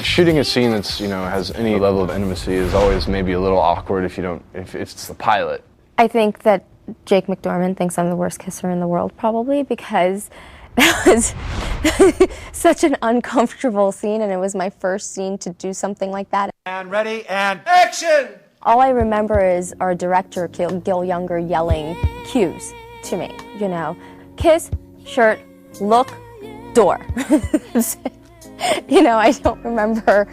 Shooting a scene that's, has any level of intimacy is always maybe a little awkward if it's the pilot. I think that Jake McDorman thinks I'm the worst kisser in the world, probably, because that was such an uncomfortable scene, and it was my first scene to do something like that. And ready, and action! All I remember is our director, Gil Younger, yelling cues to me, kiss, shirt, look, door. I don't remember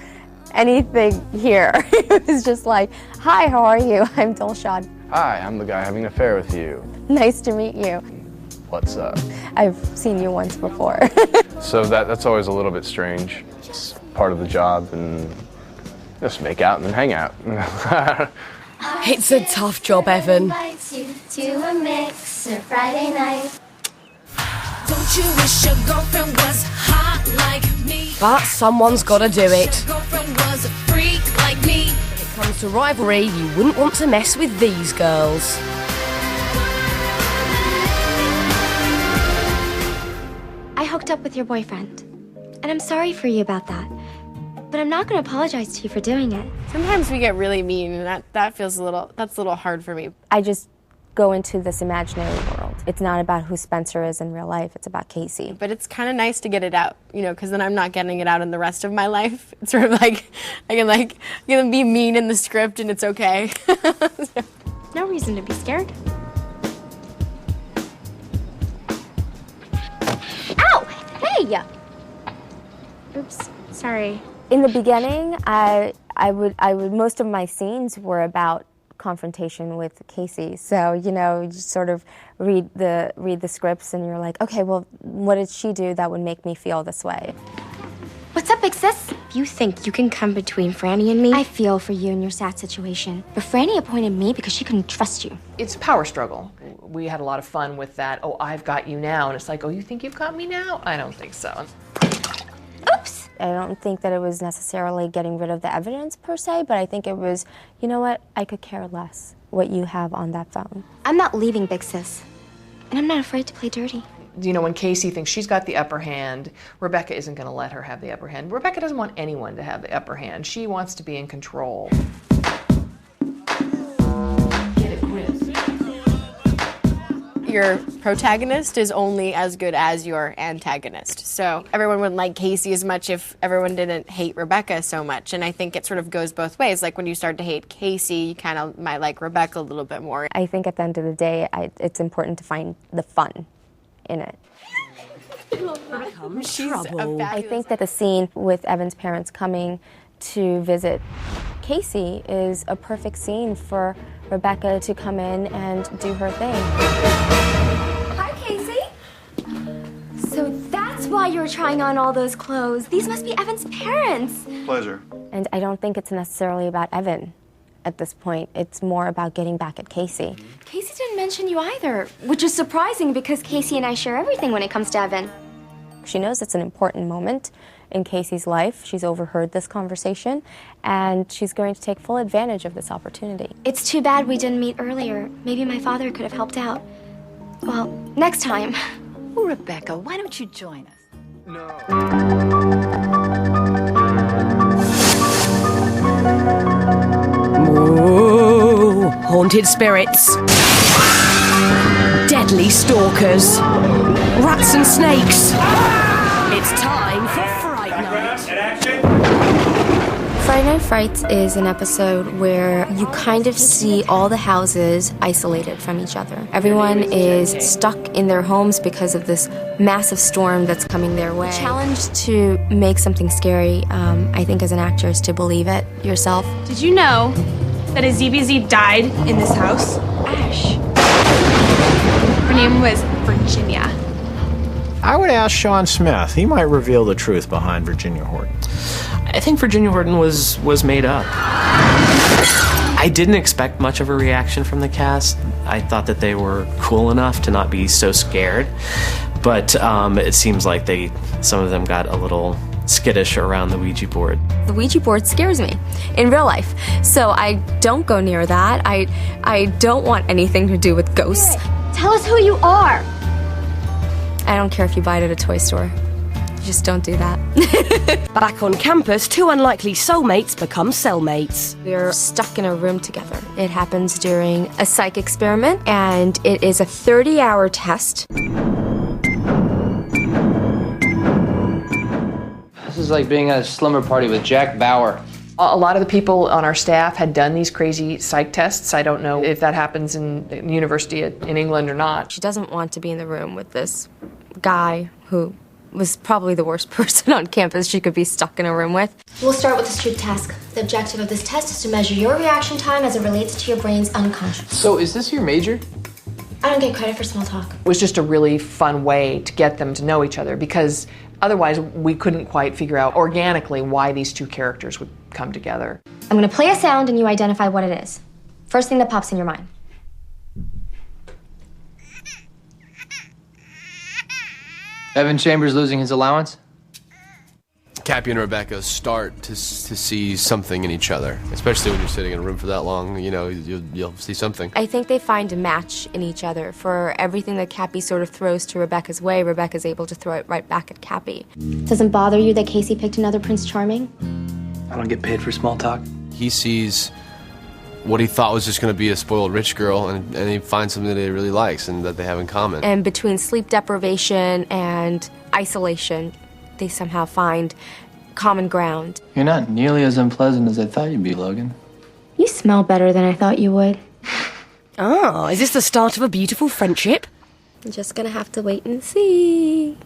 anything here. It was just like, hi, how are you? I'm Dilshad. Hi, I'm the guy having an affair with you. Nice to meet you. What's up? I've seen you once before. So that's always a little bit strange. It's part of the job, and just make out and then hang out. It's a tough job, Evan. To a mixer Friday night. Don't you wish your girlfriend was hot like me? But someone's got to do it. Your girlfriend was a freak like me. When it comes to rivalry, you wouldn't want to mess with these girls. I hooked up with your boyfriend, and I'm sorry for you about that. But I'm not going to apologize to you for doing it. Sometimes we get really mean, and that's a little hard for me. I just go into this imaginary world. It's not about who Spencer is in real life, it's about Casey. But it's kind of nice to get it out, because then I'm not getting it out in the rest of my life. It's sort of like, I can be mean in the script and it's okay. No reason to be scared. Ow! Hey! Oops, sorry. In the beginning, I would most of my scenes were about confrontation with Casey. So, you just sort of read the scripts and you're like, okay, well, what did she do that would make me feel this way? What's up, big sis? If you think you can come between Franny and me, I feel for you in your sad situation. But Franny appointed me because she couldn't trust you. It's a power struggle. We had a lot of fun with that, oh, I've got you now. And it's like, oh, you think you've got me now? I don't think so. Oops! I don't think that it was necessarily getting rid of the evidence per se, but I think it was, you know what, I could care less what you have on that phone. I'm not leaving, big sis. And I'm not afraid to play dirty. When Casey thinks she's got the upper hand, Rebecca isn't going to let her have the upper hand. Rebecca doesn't want anyone to have the upper hand. She wants to be in control. Your protagonist is only as good as your antagonist. So everyone wouldn't like Casey as much if everyone didn't hate Rebecca so much. And I think it sort of goes both ways. Like when you start to hate Casey, you kind of might like Rebecca a little bit more. I think at the end of the day, it's important to find the fun in it. I think that the scene with Evan's parents coming to visit Casey is a perfect scene for Rebecca to come in and do her thing. Hi, Casey. So that's why you're trying on all those clothes. These must be Evan's parents. Pleasure. And I don't think it's necessarily about Evan at this point. It's more about getting back at Casey. Casey didn't mention you either, which is surprising because Casey and I share everything when it comes to Evan. She knows it's an important moment in Casey's life. She's overheard this conversation, and she's going to take full advantage of this opportunity. It's too bad we didn't meet earlier. Maybe my father could have helped out. Well, next time. Oh, Rebecca, why don't you join us? No. Ooh, haunted spirits. Deadly stalkers. Rats and snakes. It's time for Fright Night. Friday Night Frights is an episode where you kind of see all the houses isolated from each other. Everyone is stuck in their homes because of this massive storm that's coming their way. The challenge to make something scary, I think as an actor, is to believe it yourself. Did you know that a ZBZ died in this house? Ash. Her name was Virginia. I would ask Sean Smith. He might reveal the truth behind Virginia Horton. I think Virginia Horton was made up. I didn't expect much of a reaction from the cast. I thought that they were cool enough to not be so scared, but it seems like some of them got a little skittish around the Ouija board. The Ouija board scares me in real life, so I don't go near that. I don't want anything to do with ghosts. Tell us who you are. I don't care if you buy it at a toy store. Just don't do that. Back on campus, two unlikely soulmates become cellmates. We're stuck in a room together. It happens during a psych experiment, and it is a 30-hour test. This is like being at a slumber party with Jack Bauer. A lot of the people on our staff had done these crazy psych tests. I don't know if that happens in the university in England or not. She doesn't want to be in the room with this guy who was probably the worst person on campus she could be stuck in a room with. We'll start with the truth task. The objective of this test is to measure your reaction time as it relates to your brain's unconscious. So is this your major? I don't get credit for small talk. It was just a really fun way to get them to know each other because otherwise we couldn't quite figure out organically why these two characters would come together. I'm gonna play a sound and you identify what it is. First thing that pops in your mind. Evan Chambers losing his allowance? Cappy and Rebecca start to see something in each other, especially when you're sitting in a room for that long. You know, you'll see something. I think they find a match in each other. For everything that Cappy sort of throws to Rebecca's way, Rebecca's able to throw it right back at Cappy. Doesn't bother you that Casey picked another Prince Charming? I don't get paid for small talk. He sees what he thought was just going to be a spoiled rich girl, and he finds something that he really likes and that they have in common. And between sleep deprivation and isolation, they somehow find common ground. You're not nearly as unpleasant as I thought you'd be, Logan. You smell better than I thought you would. Ah, is this the start of a beautiful friendship? I'm just gonna have to wait and see.